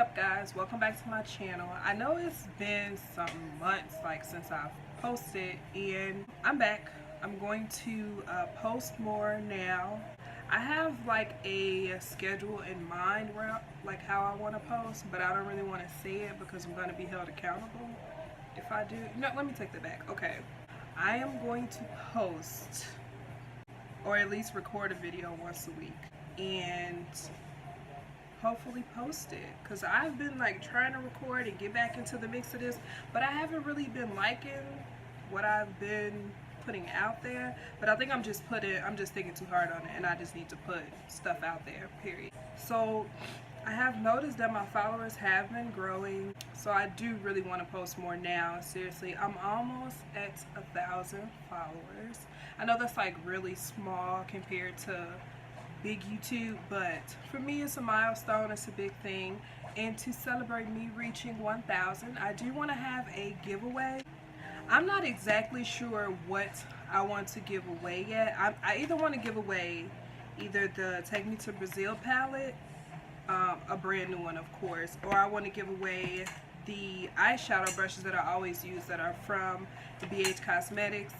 up, guys? Welcome back to my channel. I know it's been some months since I've posted, and I'm back. I'm going to post more now. I have a schedule in mind where how I want to post, but I don't really want to say it because I'm going to be held accountable if I do. No, let me take that back. Okay, I am going to post, or at least record a video once a week, and hopefully post it, because I've been trying to record and get back into the mix of this, but I haven't really been liking what I've been putting out there. But I think I'm just thinking too hard on it, and I just need to put stuff out there, period. So I have noticed that my followers have been growing, so I do really want to post more now. Seriously, I'm almost at 1,000 followers. I know that's really small compared to big YouTube, but for me it's a milestone, it's a big thing. And to celebrate me reaching 1,000, I do want to have a giveaway. I'm not exactly sure what I want to give away yet. I either want to give away either the Take Me to Brazil palette, a brand new one of course, or I want to give away the eyeshadow brushes that I always use that are from the BH Cosmetics.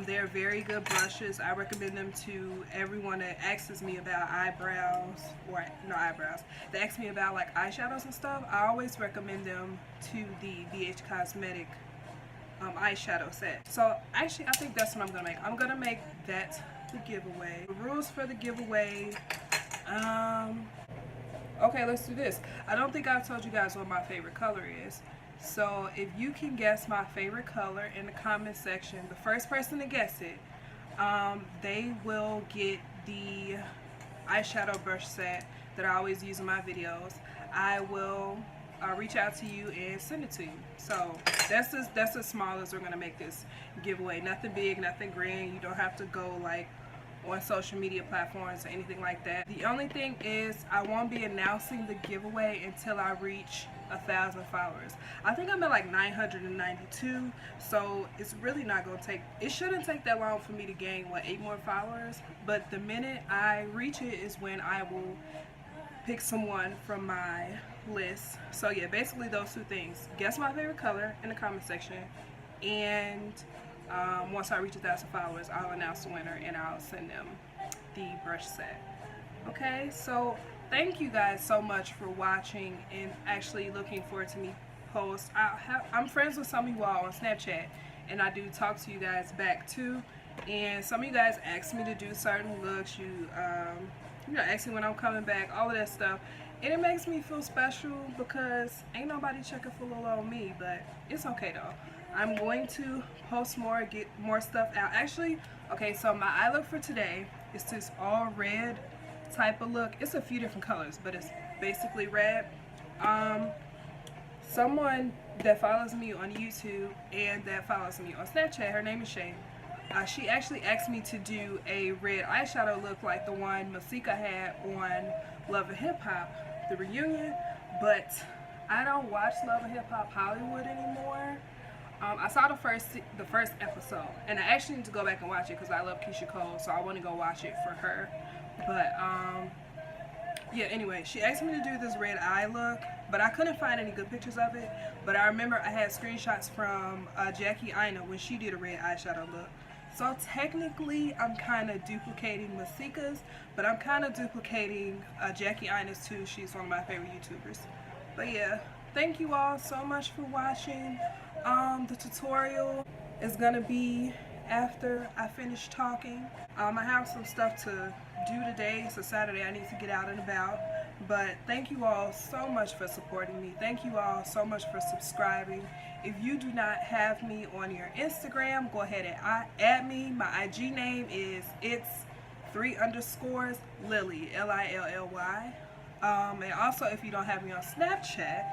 They're very good brushes. I recommend them to everyone that asks me about eyebrows, or no eyebrows, that asks me about eyeshadows and stuff. I always recommend them to the BH Cosmetic eyeshadow set. So actually I think that's what I'm gonna make. I'm gonna make that the giveaway. The rules for the giveaway, okay, let's do this. I don't think I've told you guys what my favorite color is. So if you can guess my favorite color in the comment section, the first person to guess it, they will get the eyeshadow brush set that I always use in my videos. I will reach out to you and send it to you. So that's as small as we're gonna make this giveaway. Nothing big, nothing grand. You don't have to go on social media platforms or anything like that. The only thing is I won't be announcing the giveaway until I reach 1,000 followers. I think I'm at 992, so it's really not gonna take, it shouldn't take that long for me to gain 8 more followers. But the minute I reach it is when I will pick someone from my list. So yeah, basically those two things. Guess my favorite color in the comment section, and once I reach 1,000 followers, I'll announce the winner and I'll send them the brush set. Okay, so thank you guys so much for watching and actually looking forward to me post. I'm friends with some of you all on Snapchat, and I do talk to you guys back too. And some of you guys ask me to do certain looks. You ask me when I'm coming back, all of that stuff. And it makes me feel special because ain't nobody checking for little old me, but it's okay though. I'm going to post more, get more stuff out. Actually, okay, so my eye look for today is this all red type of look. It's a few different colors, but it's basically red. Someone that follows me on YouTube and that follows me on Snapchat, her name is Shai. She actually asked me to do a red eyeshadow look like the one Masika had on Love and Hip Hop, the reunion, but I don't watch Love and Hip Hop Hollywood anymore. I saw the first episode, and I actually need to go back and watch it because I love Keisha Cole, so I want to go watch it for her. But yeah, anyway, she asked me to do this red eye look, but I couldn't find any good pictures of it. But I remember I had screenshots from Jackie Ina when she did a red eyeshadow look. So technically I'm kind of duplicating Masika's, but I'm kind of duplicating Jackie Ina's too. She's one of my favorite YouTubers. But yeah, thank you all so much for watching. The tutorial is gonna be after I finish talking. I have some stuff to do today. It's a Saturday, I need to get out and about. But thank you all so much for supporting me. Thank you all so much for subscribing. If you do not have me on your Instagram, go ahead and add me. My IG name is it's3_Lily, Lilly. And also, if you don't have me on Snapchat,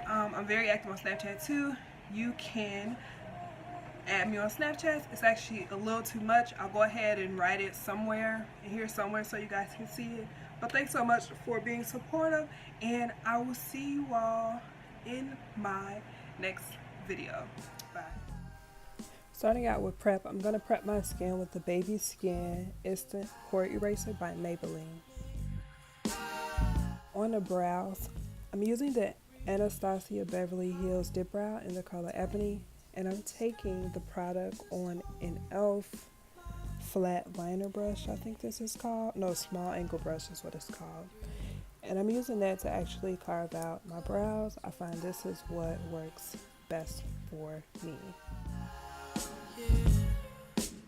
I'm very active on Snapchat too. You can add me on Snapchat. It's actually a little too much. I'll go ahead and write it somewhere in here somewhere so you guys can see it. But thanks so much for being supportive, and I will see you all in my next video. Bye. Starting out with prep, I'm going to prep my skin with the Baby Skin Instant Pore Eraser by Maybelinne. On the brows, I'm using the Anastasia Beverly Hills Dipbrow in the color Ebony, and I'm taking the product on an e.l.f. flat liner brush, I think this is called. No, small angle brush is what it's called. And I'm using that to actually carve out my brows. I find this is what works best for me. Yeah,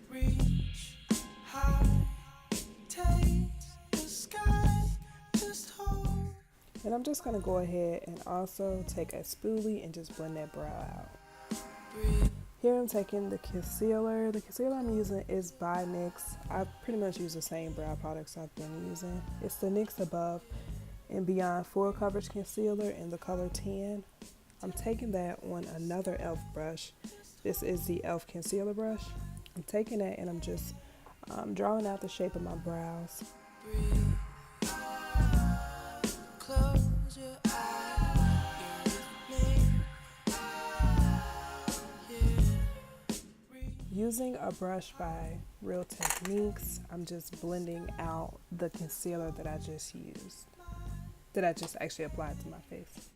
reach high, take the sky, just hold. And I'm just going to go ahead and also take a spoolie and just blend that brow out. Here I'm taking the concealer. The concealer I'm using is by NYX. I pretty much use the same brow products I've been using. It's the NYX Above and Beyond Full Coverage Concealer in the color Tan. I'm taking that on another e.l.f. brush. This is the e.l.f. concealer brush. I'm taking that and I'm just drawing out the shape of my brows. Using a brush by RealTechniques, I'm just blending out the concealer that I just used, that I just actually applied to my face.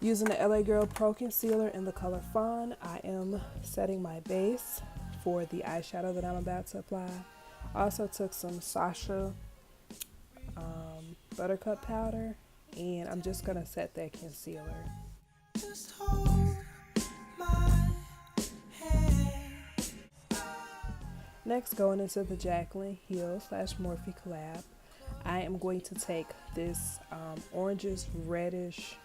Using the LA Girl Pro Concealer in the color Fawn, I am setting my base for the eyeshadow that I'm about to apply. I also took some Sacha Buttercup powder, and I'm just going to set that concealer. Just hold my hand. Next, going into the Jacklyn Heel / Morphe collab, I am going to take this orangish reddish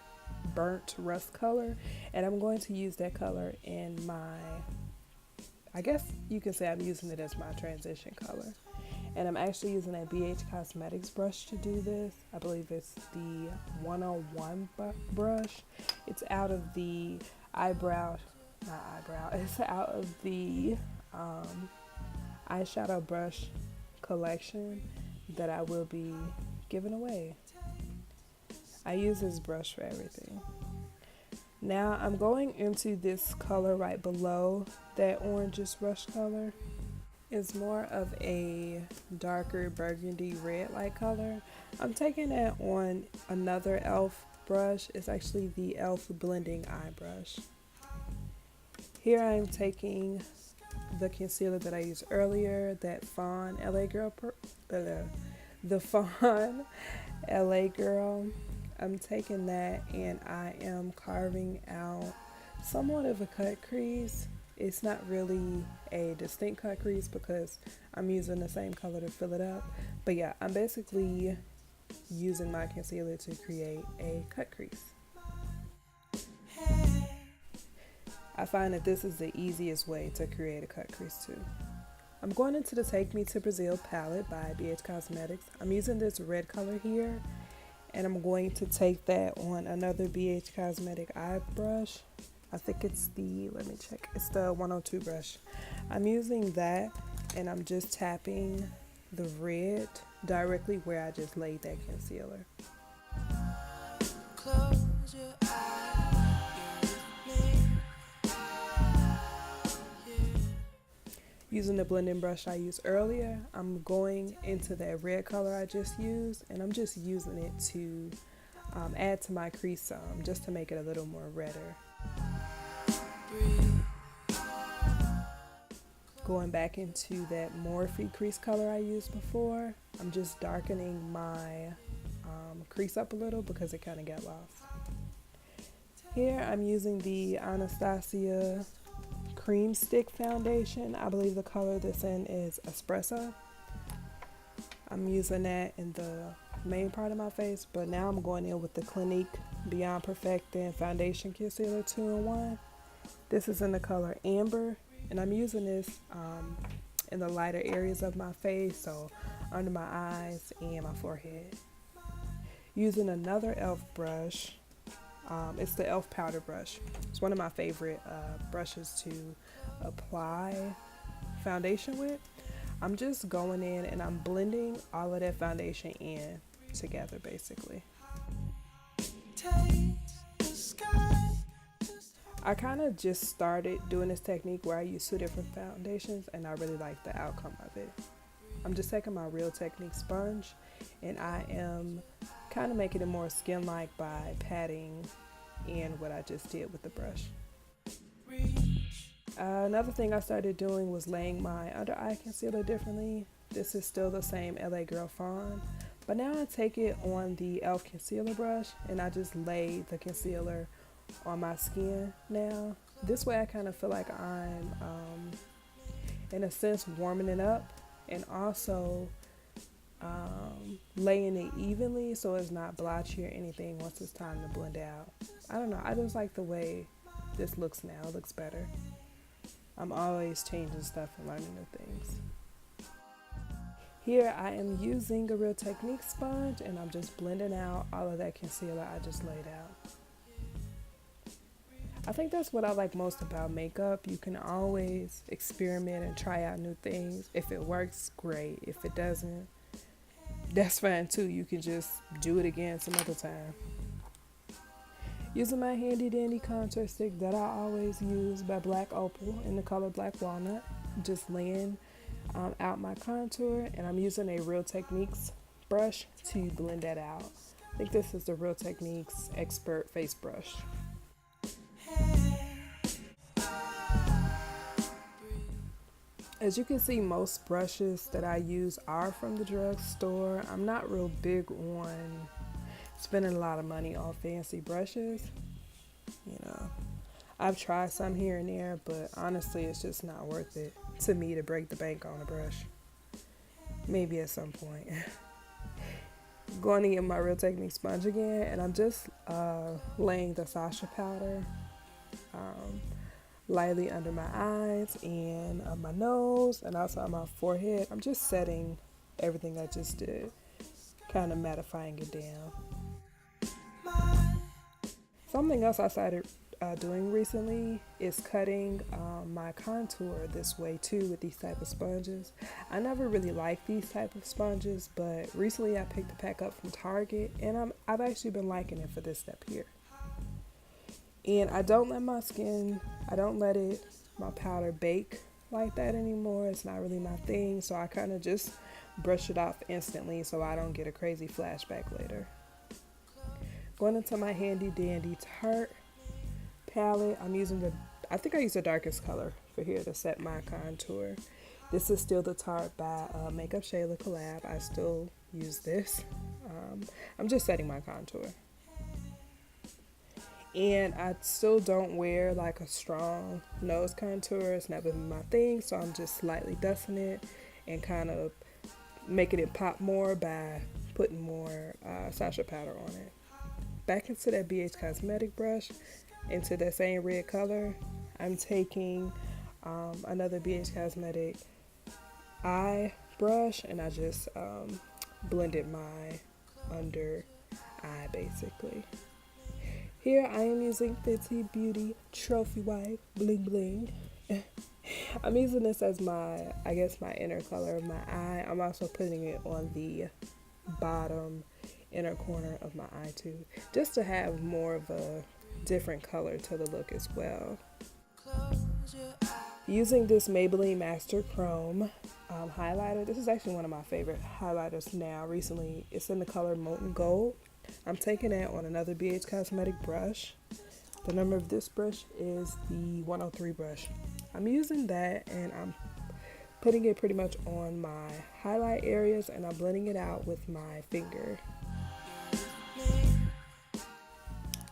burnt rust color, and I'm going to use that color in my, I guess you can say I'm using it as my transition color. And I'm actually using a BH Cosmetics brush to do this. I believe it's the 101 brush. It's out of the it's out of the eyeshadow brush collection that I will be giving away. I use this brush for everything. Now I'm going into this color right below that orangish brush color. It's more of a darker burgundy red like color. I'm taking that on another e.l.f. brush. It's actually the e.l.f. blending eye brush. Here I'm taking the concealer that I used earlier, that Fawn LA Girl, the Fawn LA Girl. I'm taking that and I am carving out somewhat of a cut crease. It's not really a distinct cut crease because I'm using the same color to fill it up. But yeah, I'm basically using my concealer to create a cut crease. I find that this is the easiest way to create a cut crease too. I'm going into the Take Me to Brazil palette by BH Cosmetics. I'm using this red color here, and I'm going to take that on another BH Cosmetic eye brush. I think it's the, let me check, it's the 102 brush. I'm using that and I'm just tapping the red directly where I just laid that concealer. Close your eyes, using the blending brush I used earlier, I'm going into that red color I just used, and I'm just using it to add to my crease some, just to make it a little more redder. Going back into that Morphe crease color I used before, I'm just darkening my crease up a little because it kind of got lost. Here I'm using the Anastasia Cream Stick Foundation. I believe the color this in is Espresso. I'm using that in the main part of my face, but now I'm going in with the Clinique Beyond Perfecting Foundation Concealer 2-in-1. This is in the color Amber, and I'm using this in the lighter areas of my face, so under my eyes and my forehead. Using another e.l.f. brush, it's the e.l.f. powder brush. It's one of my favorite brushes to apply foundation with. I'm just going in and I'm blending all of that foundation in together basically. I kind of just started doing this technique where I use 2 different foundations, and I really like the outcome of it. I'm just taking my RealTechniques sponge and I am kind of making it more skin-like by patting in what I just did with the brush. Another thing I started doing was laying my under eye concealer differently. This is still the same LA Girl Fawn, but now I take it on the e.l.f. concealer brush and I just lay the concealer on my skin now. This way I kind of feel like I'm, in a sense, warming it up, and also laying it evenly so it's not blotchy or anything once it's time to blend out. I don't know, I just like the way this looks now. It looks better. I'm always changing stuff and learning new things. Here I am using a RealTechniques sponge and I'm just blending out all of that concealer I just laid out. I think that's what I like most about makeup. You can always experiment and try out new things. If it works, great. If it doesn't, that's fine too. You can just do it again some other time. Using my handy dandy contour stick that I always use by Black Opal in the color Black Walnut. Just laying out my contour, and I'm using a RealTechniques brush to blend that out. I think this is the RealTechniques Expert Face Brush. As you can see, most brushes that I use are from the drugstore. I'm not real big on spending a lot of money on fancy brushes. You know, I've tried some here and there, but honestly, it's just not worth it to me to break the bank on a brush. Maybe at some point. Going to get my RealTechniques sponge again, and I'm just laying the Sacha powder lightly under my eyes and on my nose and also on my forehead. I'm just setting everything I just did, kind of mattifying it down. Something else I started doing recently is cutting my contour this way too with these type of sponges. I never really liked these type of sponges, but recently I picked the pack up from Target and I've actually been liking it for this step here. And I don't let my powder bake like that anymore. It's not really my thing, so I kind of just brush it off instantly so I don't get a crazy flashback later. Going into my handy dandy Tarte palette, I think I use the darkest color for here to set my contour. This is still the Tarte by Makeup Shayla collab. I still use this. I'm just setting my contour. And I still don't wear like a strong nose contour. It's never been my thing, so I'm just slightly dusting it and kind of making it pop more by putting more Sacha powder on it. Back into that BH Cosmetic brush, into that same red color, I'm taking another BH Cosmetic eye brush, and I just blended my under eye basically. Here I am using Fenty Beauty Trophy Wife Bling Bling. I'm using this as my inner color of my eye. I'm also putting it on the bottom inner corner of my eye too, just to have more of a different color to the look as well. Using this Maybelinne Master Chrome highlighter. This is actually one of my favorite highlighters now recently. It's in the color Molten Gold. I'm taking that on another BH Cosmetic brush. The number of this brush is the 103 brush. I'm using that and I'm putting it pretty much on my highlight areas, and I'm blending it out with my finger.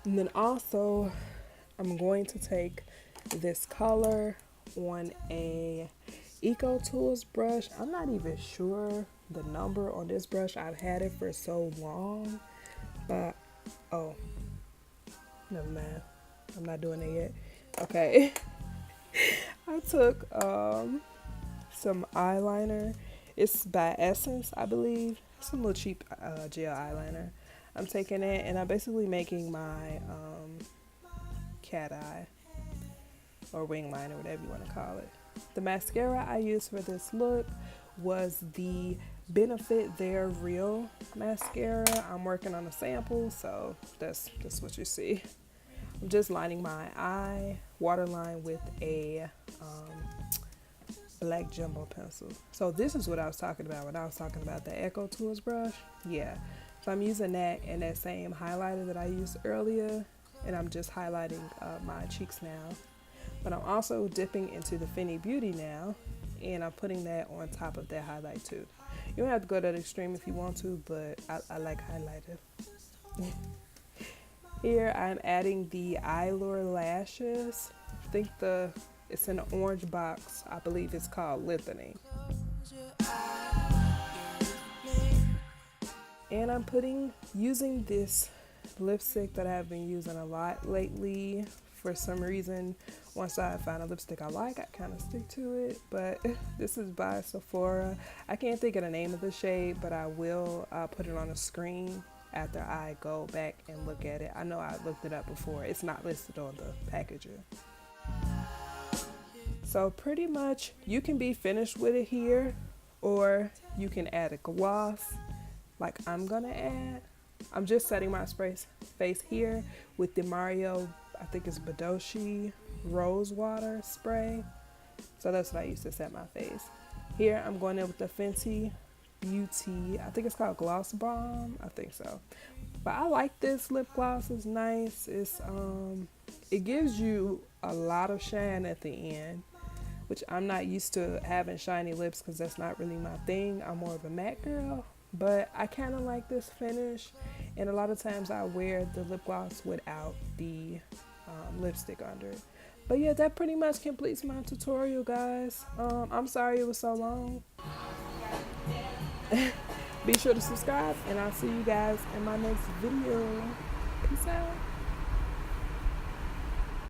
And then also I'm going to take this color on a Eco Tools brush. I'm not even sure the number on this brush. I've had it for so long, but oh, never mind. I'm not doing it yet. Okay. I took some eyeliner. It's by Essence, I believe. Some little cheap gel eyeliner. I'm taking it and I'm basically making my cat eye or wing liner, whatever you want to call it. The mascara I used for this look was the Benefit They're Real mascara. I'm working on a sample, so that's what you see. I'm just lining my eye, waterline with a black jumbo pencil. So this is what I was talking about when I was talking about the Eco Tools brush. Yeah, So I'm using that and that same highlighter that I used earlier, and I'm just highlighting my cheeks now. But I'm also dipping into the Fenty Beauty now, and I'm putting that on top of that highlight too. You don't have to go to the extreme if you want to, but I like highlighter. Here I'm adding the Eyelure lashes. I think it's in an orange box. I believe it's called Litheny. And I'm using this lipstick that I've been using a lot lately. For some reason, once I find a lipstick I like, I kind of stick to it. But this is by Sephora. I can't think of the name of the shade, but I will put it on the screen after I go back and look at it. I know I looked it up before. It's not listed on the packaging. So pretty much you can be finished with it here, or you can add a gloss like I'm gonna add. I'm just setting my face here with the Mario, I think it's Badoshi Rose Water Spray. So that's what I used to set my face. Here I'm going in with the Fenty Beauty, I think it's called Gloss Bomb, I think so. But I like this lip gloss, it's nice. It gives you a lot of shine at the end, which I'm not used to having shiny lips because that's not really my thing. I'm more of a matte girl. But I kind of like this finish, and a lot of times I wear the lip gloss without the lipstick under it. But yeah, that pretty much completes my tutorial, guys. I'm sorry it was so long. Be sure to subscribe, and I'll see you guys in my next video. Peace out.